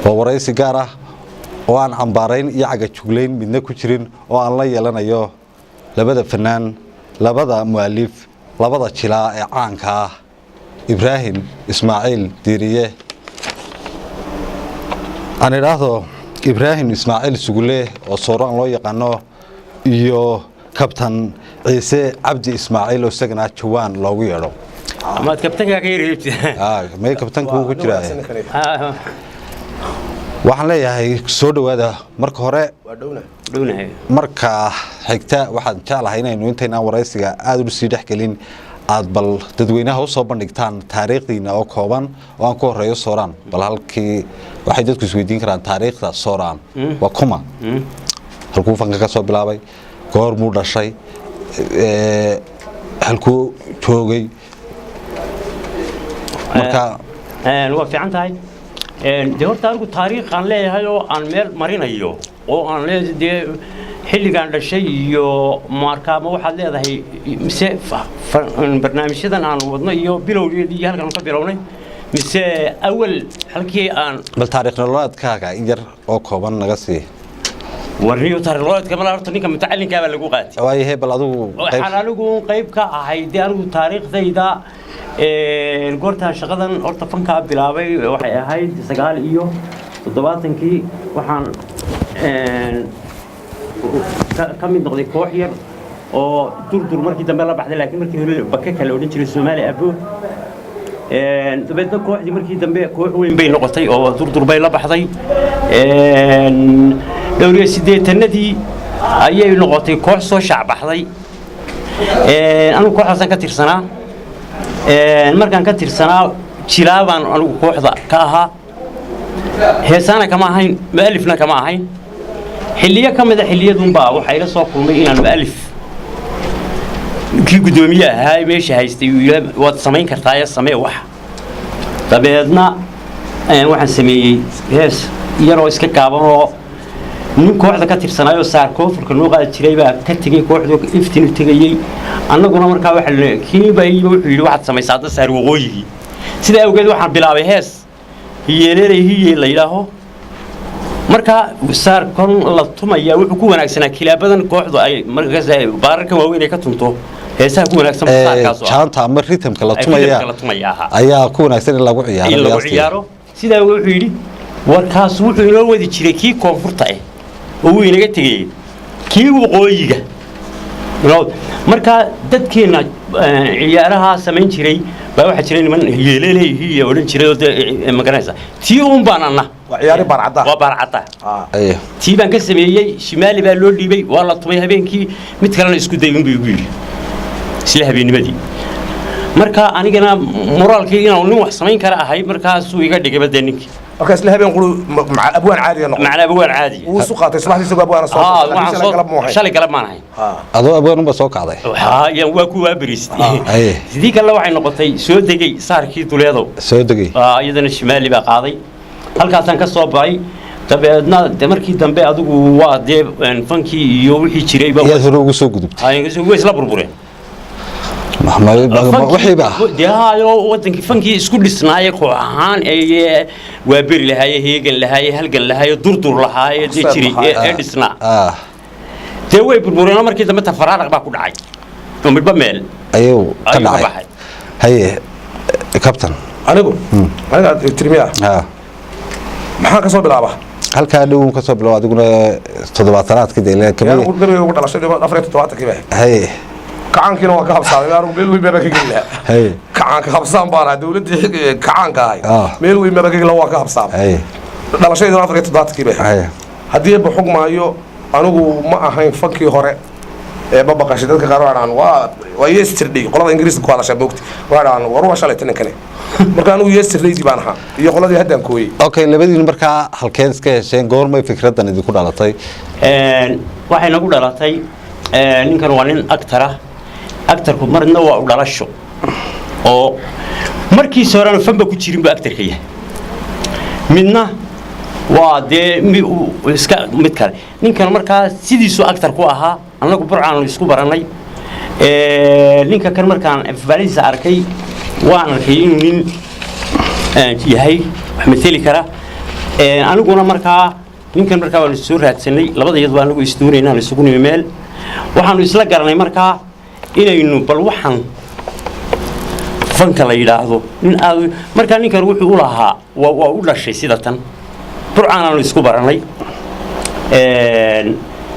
waraysi gaar ah oo aan cambaarayn iyo cagajuglayn midna ku jirin oo aan la yeelanayo labada fanaan labada mu'alif labada jilaa ee caanka ah Ibrahim Ismaaciil Diiriye aan iraahdo Ibrahim Ismaaciil Sugule oo Sooraan loo yaqaano iyo kabtan Ciise Cabdi Ismaaciil oo isagana Jawaan loogu yeero ama kabtanka ka yareeyay may kabtanku ku jiraa waxaan leeyahay soo dhawaada marka hore dhownahay marka xigta waxaan jeclahay inaynu intaynaan waraysiga aad u sii dhaxgelin aad bal dadweynaha u soo bandhigtaan taariikhdiina oo kooban oo aan ku horeeyo Sooraan bal halkii waxay dadku isweydiin karaan taariikhda Sooraan waa kuma halkuu fanka ka soo bilaabay goor muu dhashay halkuu joogay marka waa fiican tahay de horta anigu taariikh aan leeyahay oo aan meel marinayo oo aan leeyahay xilligan dhashay iyo markaa ma waxaad leedahay mise barnaamijyadan aan wadno iyo bilowgeedii halkan ka bilownay mise awal halkii aan bal taariikh nololeedkaaga yar oo kooban naga sii warniyo taariikh nololeedka ma horta ninka mutacallinka baa lagu qaatay waayahay bal adigu waxaan anigu qayb ka ahay de anigu taariikhdayda goortaan shaqadan horta fanka bilaabay waxay ahayd 79 waxaan ka mid noqday koox yar oo durdur markii dambe la baxday laakiin markii hore baka kale odhan jiray Soomaali Abo dabeedna kooxdii markii dambe koox weyn bay noqotay oo durdur bay la baxday dhowr 80nadii ayay noqotay koox soo shacbaxday anigu kooxdaas ka tirsanaa markaan ka tirsanaa jilaabaan anigu kooxda ka ahaa heesana kama ahayn mu'alifna kama ahayn xilliyo kamida xilliyadun baa waxa ila soo kulmay inaan mu'alif kii gudoomiyaha ahaa meesha haystay waad samayn kartaa ya samee wax dabeedna waxaan sameeyay hees yaroo iska gaaban oo nin kooxda ka tirsanaayo saar koonfurka noo qaad jiray baa ka tagay kooxdu iftiin u tagayay annaguna markaa waxa la kiibay wuxuu yiri waxaad samaysaa dad saar waqooyigi sida awgeed waxaan bilaabay hees hiyeeleeyay la yiraaho marka saar kon la tumaya wuxuu ku wanaagsanaa kilaabadan kooxdu ay markaas baararka waaweyn ay ka tunto heesaha ku wanaagsan saarkaas jaanta ama rhythmka la tumaya ayaa ku wanaagsan in lagu ciyaaro sida wuxuu yiri warkaas wuxuu inoo wadi jiray kii koonfurta ah oo inaga tagay kii waqooyiga marka dadkeena ciyaaraha samayn jiray baa waxa jiray niman yeeleeyay oo dhan jiray oo magaranaysa tii uun baanana ciyaari barcada waa barcada tii baan ka sameeyay shimaali baa loo dhiibay waa la tumay habeenkii mid kalena isku day in buu yiri isla habeennimadii marka anigana moraalkii inaan nin wax samayn kara ahay markaas uu iga dhigay badaninkii marka isla habeen qulu maca abwaan caadi noqon maca abwaan caadi uu soo qaatay subaxdii soo abwaan soo shalay galab ma ahayn adoo abwaan ba soo kacday yaan waa ku waabiristay sidii kale waxay noqotay soo degay saarkii duleedo soo degay iyadana shimaali baa qaaday halkaasaan ka soo baxay dabeedna markii dambe adigu waa dee fankii iyo wixii jiray baa hore ugu soo gudubtay ayaan isla burbureen محمد وحي بقى دهايو ودنك فنكي اسكو دhisnaaye koox ahaan ee waa beri lahaye heegan lahaye halgan lahaye durdur lahaye jiri ee dhisnaa tii way burbureen markii dambe tafaraaq baa ku dhacay oo midba meel ayuu ka dhacay haye kabtan aniga tirmiya maxaa ka soo bilaaba halka dhow ka soo bilaabo adiguna 7aadkii deelee kamid ugu dhalashay 4 baa haye كعانكنا وكهبصان يا رب ميل وين بكيك لا هي كعانك هبصان بارا دولتي كعانك هاي ميل وين بكيك لا وكهبصان هي دلا شيء دنا فريت داتكي به هي hadii بحكم ayo anigu ma ahayn fankii hore ee baba qashay dadka qaar waxaan waa yesterday qolada ingiriiska ku hadashay boogti waxaan war shalay tan kale marka anigu yesterday baan ahaa iyo qoladii hadan kooyay okay labadiin marka halkeen iska hesheen goormay fikradan idinku dhalatay waxay nagu dhalatay ninkan waa nin aktarku marna waa u dhalasho oo markii sooraan fanba ku jirin ba aktarka yahay midna waa dee iska mid kale ninkan markaa sidiisu aktar ku ahaa anagu burcaan isku baranay ninka kan markaan valisa arkay waan arkay inuu nin yahay wax mateli kara aniguna markaa ninkan markaa waanu soo raadsanay labadayadu baa anagu isdoonaynaan isugu nimi meel waxaanu isla garanay markaa inaynu bal waxaan fanka la yidhaahdo nin aad markaa ninkan wuxuu u lahaa waa u dhashay sida tan burcaan aanu isku baranay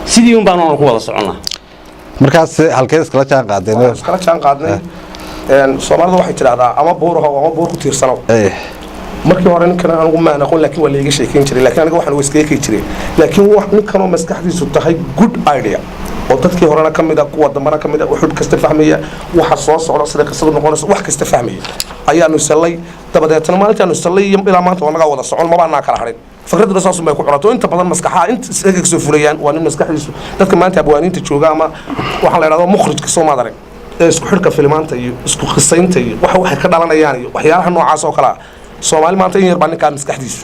sidii un baanu ku wada soconnaa markaas halkee iskala jaan qaadeen iskala jaan qaadnay Soomaalida waxay tiraahdaa ama buuraha ama buur ku tiirsano markii hore ninkan anigu ma aqoon laakiin waa la iga sheekeyn jiray laakiin aniga waxaan iska jiray laakiin wax ninkan oo maskaxdiisu tahay good idea oo dadkii horena kamid ah kuwa dambana kamid ah wuxuu kasta fahmaya waxa soo socda sida qasad noqonaysa wax kasta fahmaya ayaanu salay dabadeetna maalintaanu salay ilaa maanta wanaga wada socon ma baana kala harin fikradda saas ma ku cunto inta badan maskaxaa inta isaga soo fulayaan waa nin maskaxdiisu dadka maanta abwaaniinta jooga ama waxa la yiraahdo mukhrijka Soomaaliya isku xirka filmaanta iyo isku qisaynta iyo waxa ka dhalanayaan iyo waxyaalaha noocaas oo kala Soomaali maanta in yar baan ninka maskaxdiisu